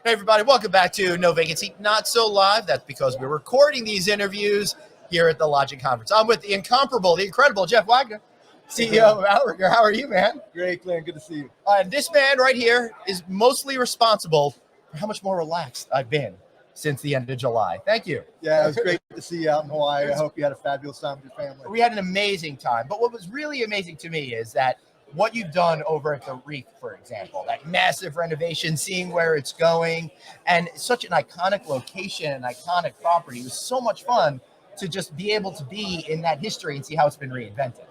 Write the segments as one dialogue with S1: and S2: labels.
S1: Hey, everybody, welcome back to No Vacancy, Not So Live. That's because we're recording these interviews here at the Lodging Conference. I'm with the incomparable, the incredible Jeff Wagoner, CEO of Outrigger. How are you, man?
S2: Great, Glenn. Good to see you.
S1: And this man right here is mostly responsible for how much more relaxed I've been since the end of July. Thank you.
S2: Yeah, it was great to see you out in Hawaii. I hope you had a fabulous time with your family.
S1: We had an amazing time. But what was really amazing to me is that what you've done over at the Reef, for example, that massive renovation, seeing where it's going, and such an iconic location, an iconic property. It was so much fun to just be able to be in that history and see how it's been reinvented.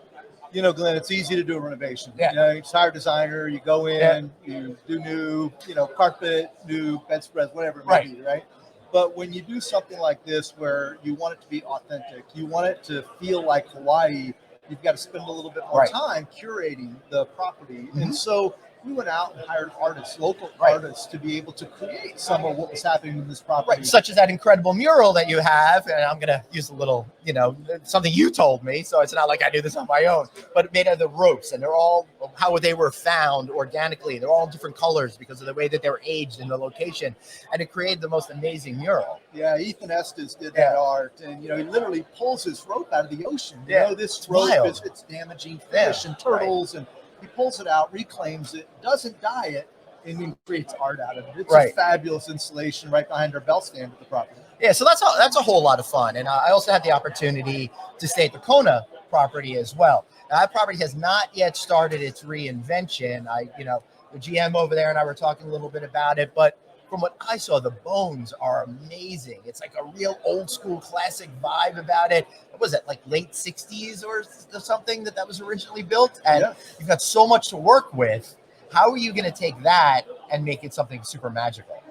S2: You know, Glenn, it's easy to do a renovation.
S1: Yeah.
S2: You know, you hire a designer, you go in, you do new, carpet, new bedspreads, whatever it may be, right? But when you do something like this where you want it to be authentic, you want it to feel like Hawaii, you've got to spend a little bit more time curating the property. And so we went out and hired artists, local artists, to be able to create some of what was happening in this property.
S1: Right, such as that incredible mural that you have. And I'm going to use a little, something you told me. So it's not like I do this on my own, but made out of the ropes. And they're all how they were found organically. They're all different colors because of the way that they were aged in the location. And it created the most amazing mural.
S2: Yeah, Ethan Estes did that art. And, he literally pulls his rope out of the ocean. This rope it's damaging fish and turtles. And he pulls it out, reclaims it, doesn't dye it, and then creates art out of it. It's a fabulous installation right behind our bell stand at the property.
S1: Yeah, so that's a whole lot of fun. And I also had the opportunity to stay at the Kona property as well. Now, that property has not yet started its reinvention. The GM over there and I were talking a little bit about it, but from what I saw, the bones are amazing. It's like a real old school classic vibe about it. What was it, like late 60s or something that was originally built? And you've got so much to work with. How are you going to take that and make it something super magical?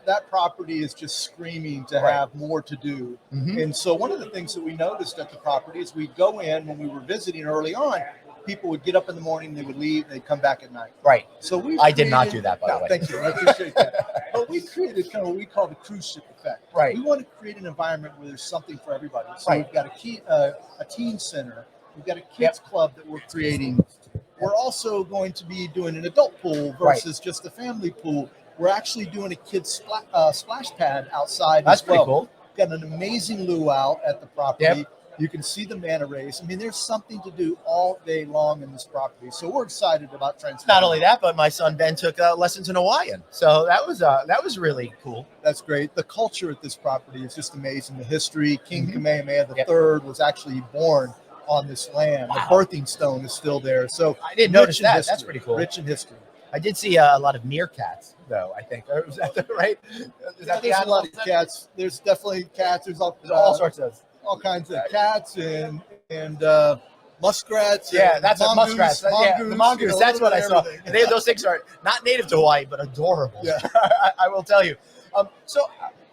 S2: That property is just screaming to have more to do. And so one of the things that we noticed at the property is we'd go in when we were visiting early on, people would get up in the morning, they would leave, they'd come back at night.
S1: Right.
S2: So
S1: I did not do that, by the way.
S2: Thank you. I appreciate that. But we created kind of what we call the cruise ship effect.
S1: Right.
S2: We want to create an environment where there's something for everybody. So we've got a teen center. We've got a kids club that we're creating. We're also going to be doing an adult pool versus just a family pool. We're actually doing a kids splash pad outside.
S1: That's
S2: as well.
S1: pretty cool.
S2: We've got an amazing luau at the property.
S1: Yep.
S2: You can see the manta rays. I mean, there's something to do all day long in this property. So we're excited about transforming.
S1: Not only that, but my son Ben took lessons in Hawaiian. So that was really cool.
S2: That's great. The culture at this property is just amazing. The history. King Kamehameha III was actually born on this land. The birthing stone is still there. So
S1: I didn't notice that. History. That's pretty cool.
S2: Rich in history.
S1: I did see a lot of meerkats, though, I think. Was that right?
S2: There's a lot of cats. There's definitely cats. There's
S1: all sorts of...
S2: all kinds of cats and muskrats.
S1: Yeah, that's a muskrat. The mongoose. That's what I saw. Those things are not native to Hawaii, but adorable.
S2: Yeah.
S1: I will tell you. So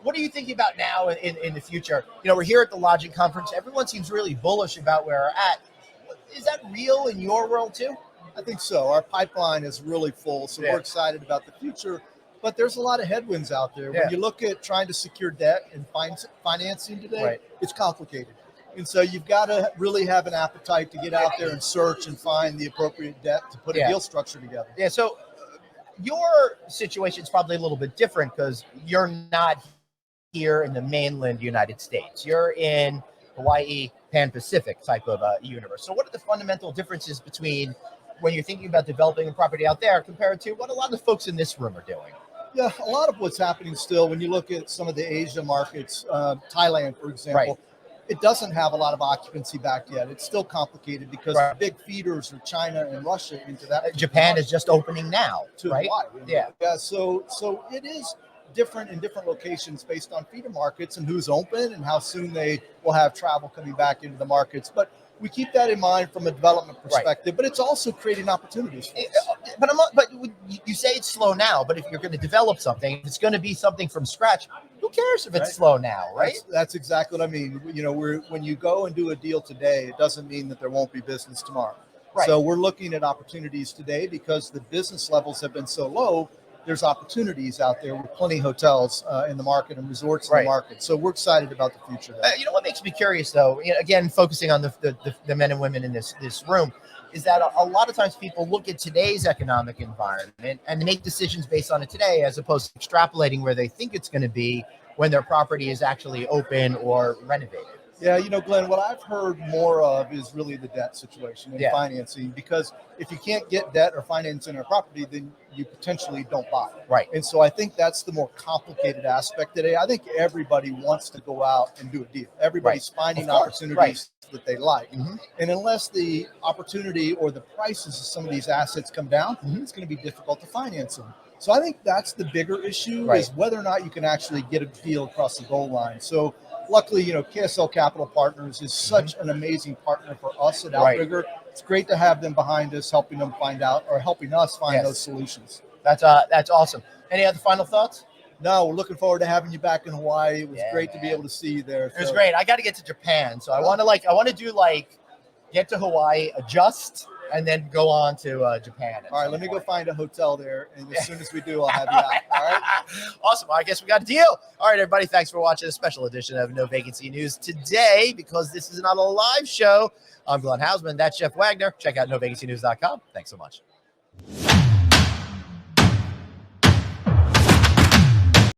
S1: what are you thinking about now in the future? We're here at the Lodging Conference. Everyone seems really bullish about where we're at. Is that real in your world, too?
S2: I think so. Our pipeline is really full, so we're excited about the future. But there's a lot of headwinds out there. When you look at trying to secure debt and financing today, it's complicated. And so you've got to really have an appetite to get out there and search and find the appropriate debt to put a deal structure together.
S1: Yeah, so your situation is probably a little bit different because you're not here in the mainland United States. You're in Hawaii, Pan-Pacific type of universe. So what are the fundamental differences between when you're thinking about developing a property out there compared to what a lot of the folks in this room are doing?
S2: Yeah, a lot of what's happening still, when you look at some of the Asia markets, Thailand, for example, it doesn't have a lot of occupancy back yet. It's still complicated because the big feeders are China and Russia into that.
S1: Japan is just opening now,
S2: to
S1: right?
S2: Hawaii. Yeah. So it is different in different locations based on feeder markets and who's open and how soon they will have travel coming back into the markets. But we keep that in mind from a development perspective, but it's also creating opportunities for us.
S1: But you say it's slow now, but if you're going to develop something, if it's going to be something from scratch, who cares if it's slow now, right?
S2: That's exactly what I mean. When you go and do a deal today, it doesn't mean that there won't be business tomorrow. Right. So we're looking at opportunities today because the business levels have been so low. There's opportunities out there with plenty of hotels in the market and resorts in the market. So we're excited about the future there.
S1: What makes me curious, though, again, focusing on the men and women in this room, is that a lot of times people look at today's economic environment and make decisions based on it today, as opposed to extrapolating where they think it's going to be when their property is actually open or renovated.
S2: Yeah, Glenn, what I've heard more of is really the debt situation and financing, because if you can't get debt or financing a property, then you potentially don't buy it.
S1: Right.
S2: And so I think that's the more complicated aspect today. I think everybody wants to go out and do a deal. Everybody's finding opportunities that they like. And unless the opportunity or the prices of some of these assets come down, it's going to be difficult to finance them. So I think that's the bigger issue, is whether or not you can actually get a deal across the goal line. So luckily, KSL Capital Partners is such an amazing partner for us at Outrigger. It's great to have them behind us, helping us find those solutions.
S1: That's awesome. Any other final thoughts?
S2: No, we're looking forward to having you back in Hawaii. It was great to be able to see you there.
S1: It was great. I got to get to Japan, so I want to get to Hawaii, adjust, and then go on to Japan.
S2: All right, let me go find a hotel there, and as soon as we do, I'll have you out. All right?
S1: Awesome. I guess we got a deal. All right, everybody, thanks for watching a special edition of No Vacancy News today. Because this is not a live show, I'm Glenn Hausman. That's Jeff Wagoner. Check out novacancynews.com. Thanks so much.